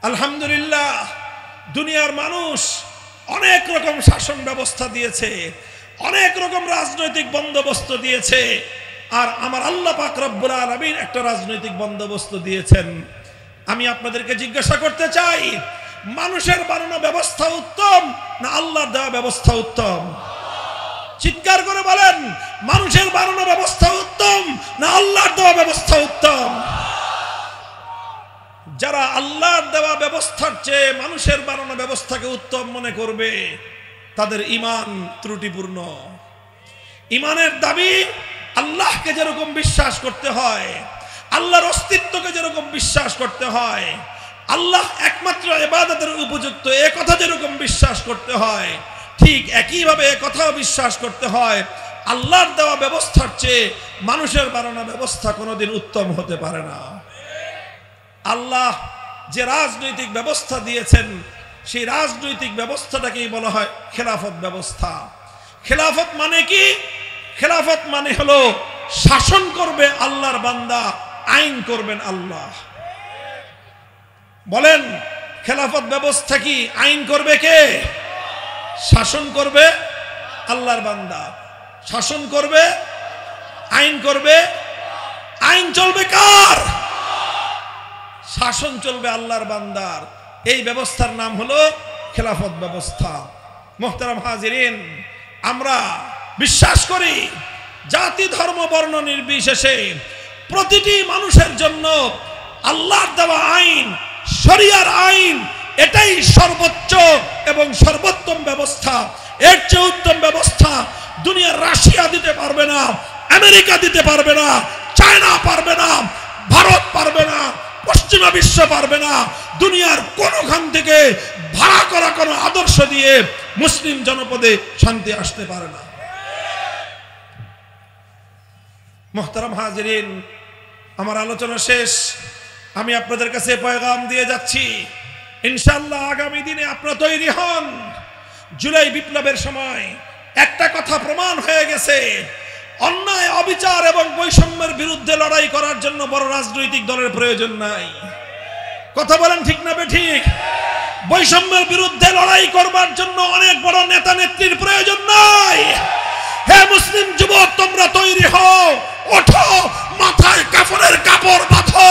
আলহামদুলিল্লাহ, দুনিয়ার মানুষ অনেক রকম শাসন ব্যবস্থা দিয়েছে, অনেক রকম রাজনৈতিক বন্দোবস্ত দিয়েছে, আর আমার আল্লাহ পাক রব্বুল আলামিন একটা রাজনৈতিক বন্দোবস্ত দিয়েছেন। আমি আপনাদেরকে জিজ্ঞাসা করতে চাই, মানুষের বানানো ব্যবস্থা উত্তম না আল্লাহর দেওয়া ব্যবস্থা উত্তম? চিৎকার করে বলেন, মানুষের বানানো ব্যবস্থা উত্তম না আল্লাহর দেওয়া ব্যবস্থা উত্তম? যারা আল্লাহর দেওয়া ব্যবস্থার চেয়ে মানুষের বানানো ব্যবস্থাকে উত্তম মনে করবে, তাদের ঈমান ত্রুটিপূর্ণ। ঈমানের দাবি আল্লাহকে যেরকম বিশ্বাস করতে হয়, আল্লাহর অস্তিত্বকে যেরকম বিশ্বাস করতে হয়, আল্লাহ একমাত্র ইবাদতের উপযুক্ত এ কথা যেরকম বিশ্বাস করতে হয়, ঠিক একইভাবে এ কথাও বিশ্বাস করতে হয় আল্লাহর দেওয়া ব্যবস্থার চেয়ে মানুষের বানানো ব্যবস্থা কোনোদিন উত্তম হতে পারে না। আল্লাহ যে রাজনৈতিক ব্যবস্থা দিয়েছেন সেই রাজনৈতিক ব্যবস্থাটাকেই বলা হয় খেলাফত ব্যবস্থা। খেলাফত মানে কি? খেলাফত মানে হলো শাসন করবে আল্লাহর বান্দা, আইন করবেন আল্লাহ। বলেন খেলাফত ব্যবস্থা কি? আইন করবে কে? শাসন করবে আল্লাহর বান্দা, শাসন করবে, আইন করবে। আইন চলবে কার? শাসন চলবে আল্লাহর বান্দার। এই ব্যবস্থার নাম হলো খেলাফত ব্যবস্থা। মুহতারাম হাজিরিন, আমরা বিশ্বাস করি জাতি ধর্ম বর্ণ নির্বিশেষে প্রতিটি মানুষের জন্য আল্লাহর দেওয়া আইন, শরিয়ার আইন, এটাই সর্বোচ্চ এবং সর্বোত্তম ব্যবস্থা। এর চেয়ে উত্তম ব্যবস্থা দুনিয়ার রাশিয়া দিতে পারবে না, আমেরিকা দিতে পারবে না, চায়না পারবে না, ভারত পারবে না, পশ্চিমা বিশ্ব পারবে না। দুনিয়ার কোনখান থেকে ভাড়া করা কোনো আদর্শ দিয়ে মুসলিম জনপদে শান্তি আসতে পারে না। মুহতারাম হাজিরিন, আমার আলোচনা শেষ। আমি আপনাদের কাছে পয়গাম দিয়ে যাচ্ছি, ইনশাআল্লাহ আগামী দিনে আপনারা তৈরি হন। জুলাই বিপ্লবের সময় একটা কথা প্রমাণ হয়ে গেছে, অন্যায়, অবিচার এবং বৈষম্যের বিরুদ্ধে লড়াই করার জন্য বড় রাজনৈতিক দলের প্রয়োজন নাই। কথা বলেন ঠিক না বেঠিক? বৈষম্যের বিরুদ্ধে লড়াই করবার জন্য অনেক বড় নেতা নেত্রীর প্রয়োজন নাই। হে মুসলিম যুবক, তোমরা তৈরি হও, ওঠো, মাথায় কাফনের কাপড় বাঁধো,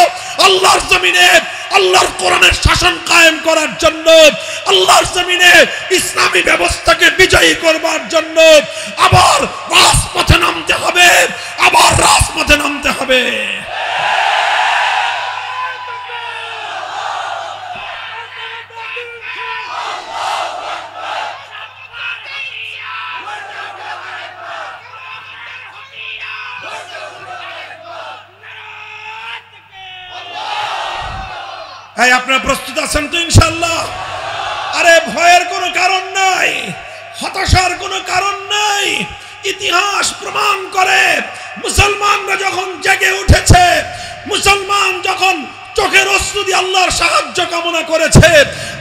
আল্লাহর জমিনে আল্লাহর কোরআনের শাসন কায়েম করার জন্য, আল্লাহর জমিনে ইসলামী ব্যবস্থাকে বিজয়ী করবার জন্য আবার রাজপথে নামতে হবে, আবার রাজপথে নামতে হবে। আপনারা প্রস্তুত আছেন তো ইনশাআল্লাহ? আরে ভয়ের কোনো কারণ নাই, হতাশার কোনো কারণ নাই। ইতিহাস প্রমাণ করে মুসলমানরা যখন জেগে উঠেছে, মুসলমান যখন চোখের অশ্রু দিয়ে আল্লাহর সাহায্য কামনা করেছে,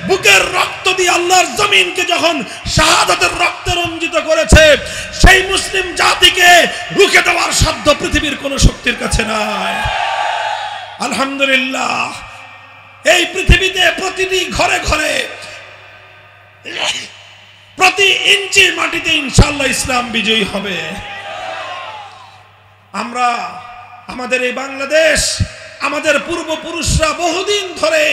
বুকের রক্ত দিয়ে আল্লাহর জমিনকে যখন শাহাদাতের রক্তে রঞ্জিত করেছে, সেই মুসলিম জাতিকে রুখে দেওয়ার সাধ্য পৃথিবীর কোন শক্তির কাছে নাই। আলহামদুলিল্লাহ, এই পৃথিবীতে প্রতিটি ঘরে ঘরে, প্রতি ইঞ্চি মাটিতে ইনশাআল্লাহ ইসলাম বিজয়ী হবে। আমরা আমাদের এই বাংলাদেশ, আমাদের পূর্বপুরুষরা বহুদিন ধরে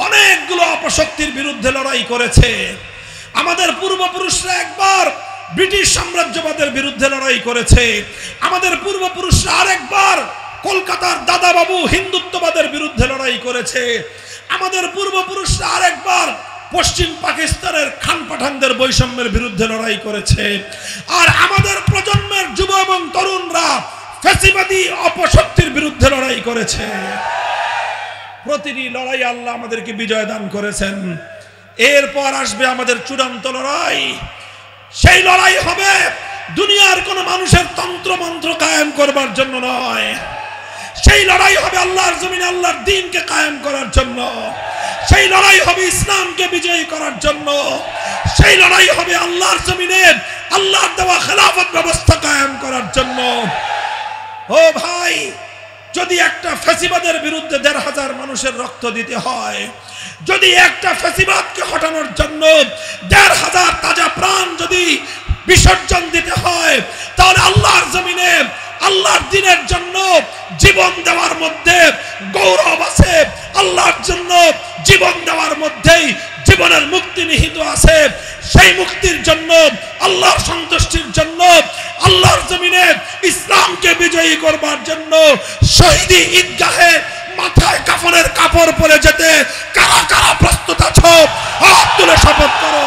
অনেকগুলো অপশক্তির বিরুদ্ধে লড়াই করেছে। আমাদের পূর্বপুরুষরা একবার ব্রিটিশ সাম্রাজ্যবাদের বিরুদ্ধে লড়াই করেছে। আমাদের পূর্বপুরুষরা আরেকবার কলকাতার দাদাবাবু হিন্দুত্ববাদের বিরুদ্ধে লড়াই করেছে। আমাদের পূর্বপুরুষরা আরেকবার পশ্চিম পাকিস্তানের খান পাঠানদের বৈষম্যের বিরুদ্ধে লড়াই করেছে। আর আমাদের প্রজন্মের যুব এবং তরুণরা ফ্যাসিবাদী অপশক্তির বিরুদ্ধে লড়াই করেছে। প্রতিটি লড়াই আল্লাহ আমাদেরকে বিজয় দান করেছেন। এরপর আসবে আমাদের চূড়ান্ত লড়াই। সেই লড়াই হবে দুনিয়ার কোন মানুষের তন্ত্র মন্ত্র কায়েম করবার জন্য নয়। সেই লড়াই হবে আল্লাহর জমিনে আল্লাহর দ্বীনকে কায়েম করার জন্য। সেই লড়াই হবে ইসলামকে বিজয়ী করার জন্য। সেই লড়াই হবে আল্লাহর জমিনে আল্লাহর দেওয়া খেলাফত ব্যবস্থা কায়েম করার জন্য। ও ভাই, যদি একটা ফ্যাসিবাদের বিরুদ্ধে ১৫০০ মানুষের রক্ত দিতে হয়, যদি একটা ফ্যাসিবাদকে হটানোর জন্য ১৫০০ তাজা প্রাণ যদি বিসর্জন দিতে হয়, তাহলে আল্লাহর জমিনে আল্লাহর দ্বীনের জন্য জীবন দেওয়ার মধ্যে গৌরব আছে। আল্লাহর জন্য জীবন দেওয়ার মধ্যেই জীবনের মুক্তি নিহিত আছে। সেই মুক্তির জন্য, আল্লাহর সন্তুষ্টির জন্য, আল্লাহর জমিনে ইসলামকে বিজয়ী করবার জন্য শহীদি ঈদগাহে মাথায় কাফনের কাপড় পরে যেতে কারা কারা প্রস্তুত আছো? হাত তুলে শপথ করো।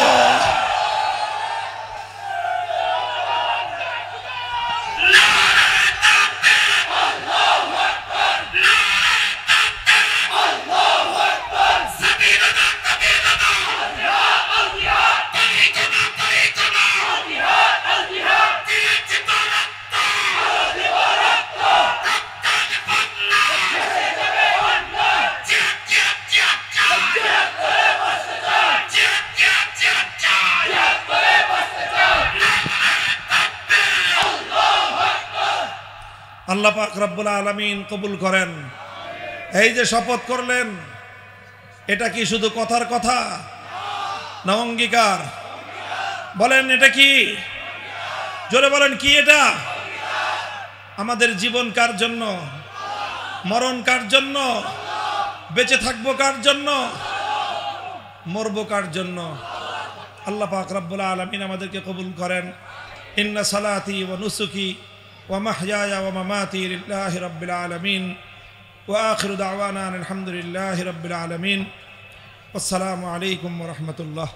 আল্লাহ পাক রব্বুল আলামিন কবুল করেন। এই যে শপথ করলেন, এটা কি শুধু কথার কথা না অঙ্গীকার? বলেন এটা কি? জোরে বলেন কি এটা? আমাদের জীবন কার জন্য? মরণ কার জন্য? বেঁচে থাকবো কার জন্য? মরবো কার জন্য? আল্লাহ পাক রব্বুল আলামিন আমাদেরকে কবুল করেন। ইন্না সালাতি ওয়া নুসুকি ওয়া মাহইয়ায়া ওয়া মামাতি লিল্লাহি রাব্বিল আলামিন ওয়া আখিরু দাওয়ানা আলহামদুলিল্লাহি রাব্বিল আলামিন। আসসালামু আলাইকুম ওয়া রাহমাতুল্লাহ।